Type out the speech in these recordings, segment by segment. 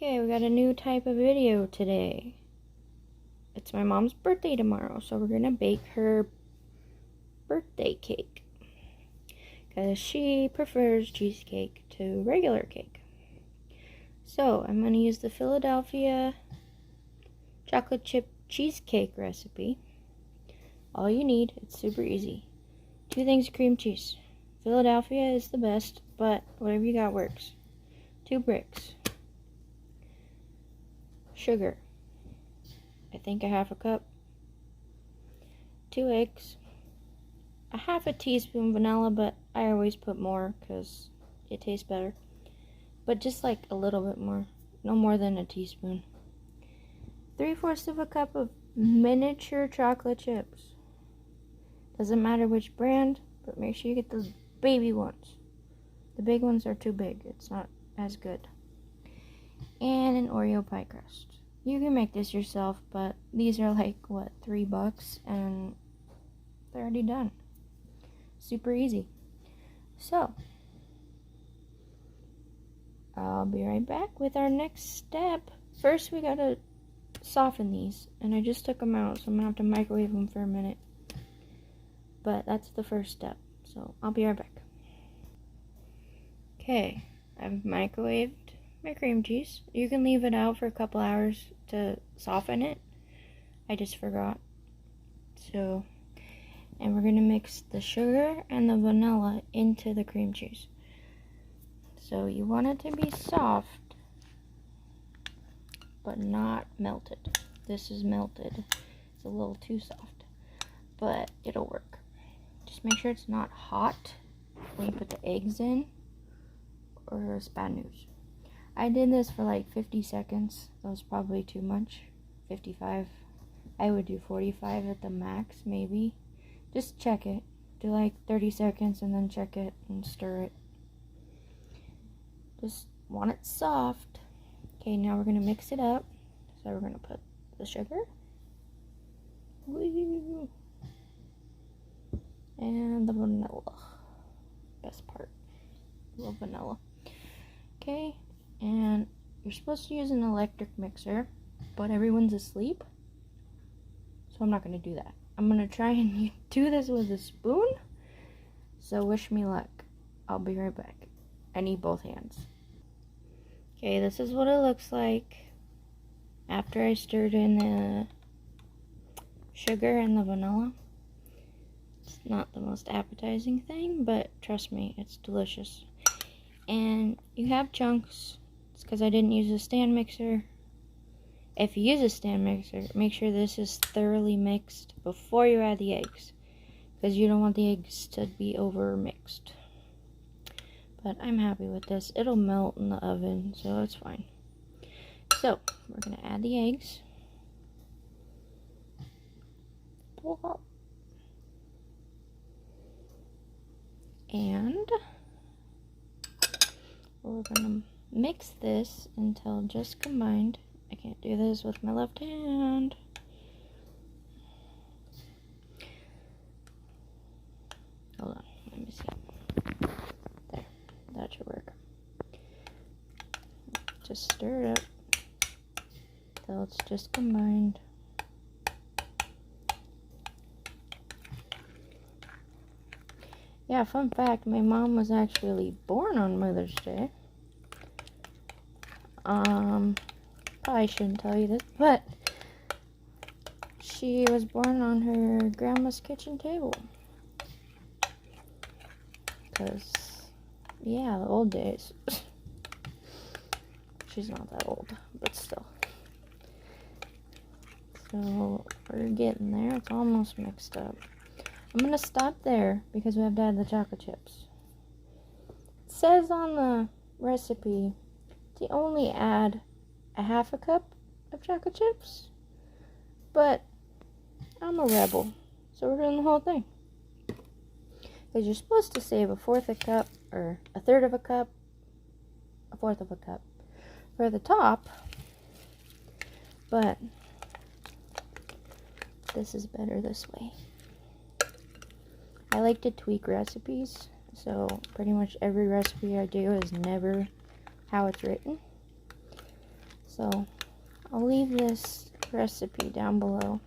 Okay, we got a new type of video today. It's my mom's birthday tomorrow, so we're gonna bake her birthday cake. Because she prefers cheesecake to regular cake. So, I'm gonna use the Philadelphia Chocolate Chip Cheesecake recipe. All you need, it's super easy. 2 things of cream cheese. Philadelphia is the best, but whatever you got works. 2 bricks. Sugar, I think a half a cup. 2 eggs. A half a teaspoon vanilla, but I always put more because it tastes better. But just like a little bit more, no more than a teaspoon. 3/4 of a cup of miniature chocolate chips. Doesn't matter which brand, but make sure you get the baby ones. The big ones are too big, it's not as good. And an OREO pie crust. You can make this yourself, but these are like, what, $3, and they're already done. Super easy. So, I'll be right back with our next step. First, we gotta soften these, and I just took them out, so I'm gonna have to microwave them for a minute. But that's the first step, so I'll be right back. Okay, I've microwaved my cream cheese. You can leave it out for a couple hours to soften it. I just forgot. So, and we're gonna mix the sugar and the vanilla into the cream cheese. So you want it to be soft, but not melted. This is melted. It's a little too soft, but it'll work. Just make sure it's not hot when you put the eggs in, or it's bad news. I did this for like 50 seconds. That was probably too much. 55. I would do 45 at the max, maybe. Just check it. Do like 30 seconds and then check it and stir it. Just want it soft. Okay, now we're going to mix it up. So we're going to put the sugar. Woo. And the vanilla. Best part. Love vanilla. Okay. And you're supposed to use an electric mixer, but everyone's asleep, so I'm not going to do that. I'm going to try and do this with a spoon, so wish me luck. I'll be right back. I need both hands. Okay, this is what it looks like after I stirred in the sugar and the vanilla. It's not the most appetizing thing, but trust me, it's delicious. And you have chunks. It's because I didn't use a stand mixer. If you use a stand mixer, make sure this is thoroughly mixed before you add the eggs, because you don't want the eggs to be over mixed. But I'm happy with this. It'll melt in the oven, so it's fine. So, we're going to add the eggs. And we're going to mix this until just combined. I can't do this with my left hand. Hold on, let me see. There, that should work. Just stir it up till it's just combined. Yeah, fun fact, my mom was actually born on Mother's Day. Probably shouldn't tell you this, but she was born on her grandma's kitchen table. Because, yeah, the old days. She's not that old, but still. So, we're getting there. It's almost mixed up. I'm going to stop there because we have to add the chocolate chips. It says on the recipe to only add a half a cup of chocolate chips, but I'm a rebel, so we're doing the whole thing. Because you're supposed to save a 1/4 a cup, or a 1/3 of a cup, a 1/4 of a cup for the top, but this is better this way. I like to tweak recipes, so pretty much every recipe I do is never how it's written. So I'll leave this recipe down below.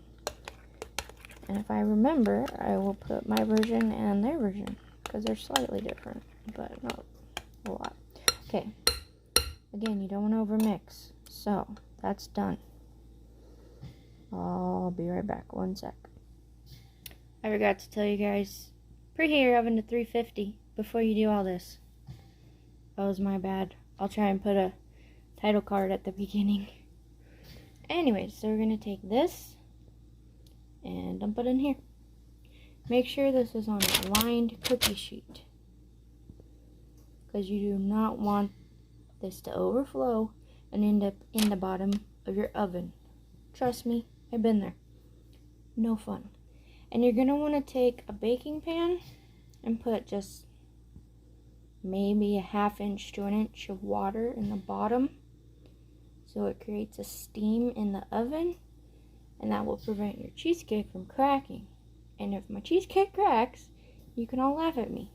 And if I remember, I will put my version and their version, because they're slightly different, but not a lot. Okay, again, you don't want to overmix. So that's done. I'll be right back. One sec. I forgot to tell you guys, preheat your oven to 350 before you do all this. That was my bad. I'll try and put a title card at the beginning. Anyways, so we're going to take this and dump it in here. Make sure this is on a lined cookie sheet, because you do not want this to overflow and end up in the bottom of your oven. Trust me, I've been there. No fun. And you're going to want to take a baking pan and put just maybe a 1/2 inch to 1 inch of water in the bottom, so it creates a steam in the oven, and that will prevent your cheesecake from cracking. And if my cheesecake cracks, you can all laugh at me.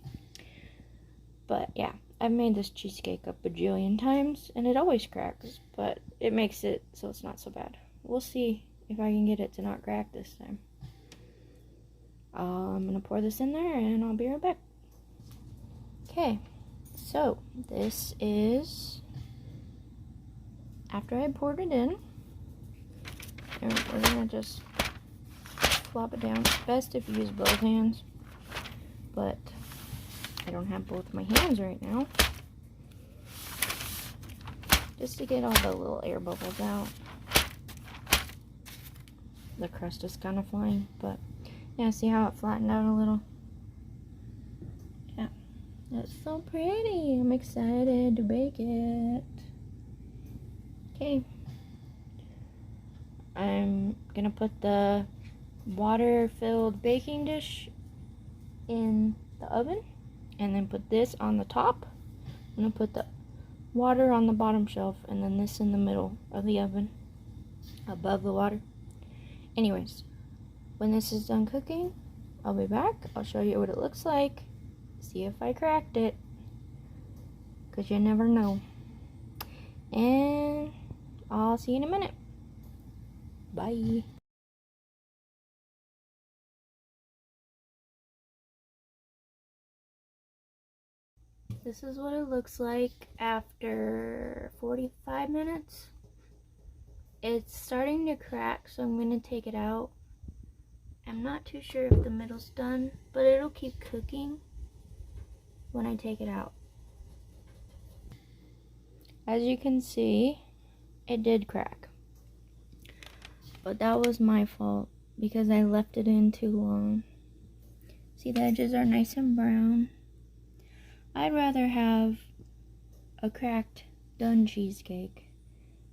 But yeah, I've made this cheesecake a bajillion times, and it always cracks, but it makes it so it's not so bad. We'll see if I can get it to not crack this time. I'm going to pour this in there, and I'll be right back. Okay, so this is after I poured it in. And we're going to just flop it down. It's best if you use both hands, but I don't have both my hands right now. Just to get all the little air bubbles out. The crust is kind of flying, but yeah, see how it flattened out a little? Yeah, that's so pretty. I'm excited to bake it. Okay. I'm gonna put the water-filled baking dish in the oven, and then put this on the top. I'm gonna put the water on the bottom shelf, and then this in the middle of the oven, above the water. Anyways, when this is done cooking, I'll be back. I'll show you what it looks like. See if I cracked it, because you never know. And I'll see you in a minute. Bye. This is what it looks like after 45 minutes. It's starting to crack, so I'm going to take it out. I'm not too sure if the middle's done, but it'll keep cooking when I take it out. As you can see, it did crack. But that was my fault, because I left it in too long. See, the edges are nice and brown. I'd rather have a cracked, done cheesecake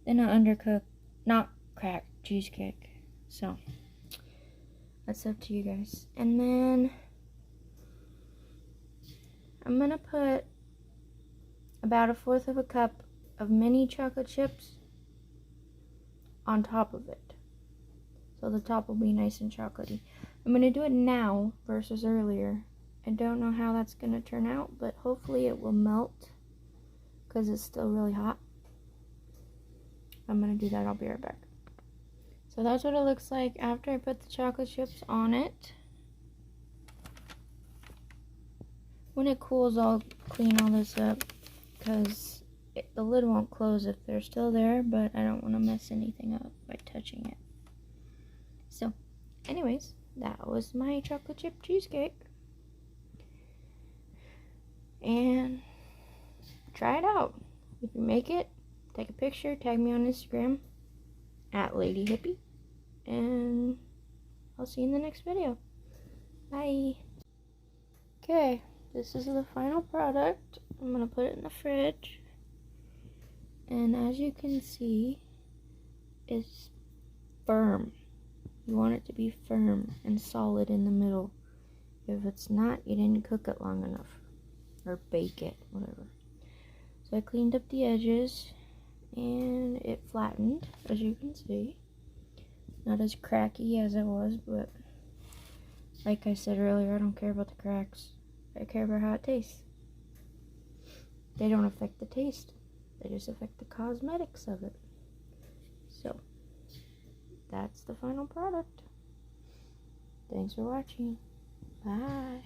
than an undercooked, not cracked cheesecake. So, that's up to you guys. And then, I'm going to put about 1/4 of a cup of mini chocolate chips on top of it. So the top will be nice and chocolatey. I'm going to do it now versus earlier. I don't know how that's going to turn out, but hopefully it will melt because it's still really hot. I'm going to do that. I'll be right back. So that's what it looks like after I put the chocolate chips on it. When it cools, I'll clean all this up because the lid won't close if they're still there, but I don't want to mess anything up by touching it. So, anyways, that was my chocolate chip cheesecake. And try it out. If you make it, take a picture, tag me on Instagram at LadyHippie, and I'll see you in the next video. Bye. Okay, this is the final product. I'm gonna put it in the fridge, and as you can see, it's firm. You want it to be firm and solid in the middle. If it's not, you didn't cook it long enough, or bake it, whatever. So I cleaned up the edges, and it flattened, as you can see. Not as cracky as it was, but like I said earlier, I don't care about the cracks. I care about how it tastes. They don't affect the taste. They just affect the cosmetics of it. that's the final product. Thanks for watching. Bye.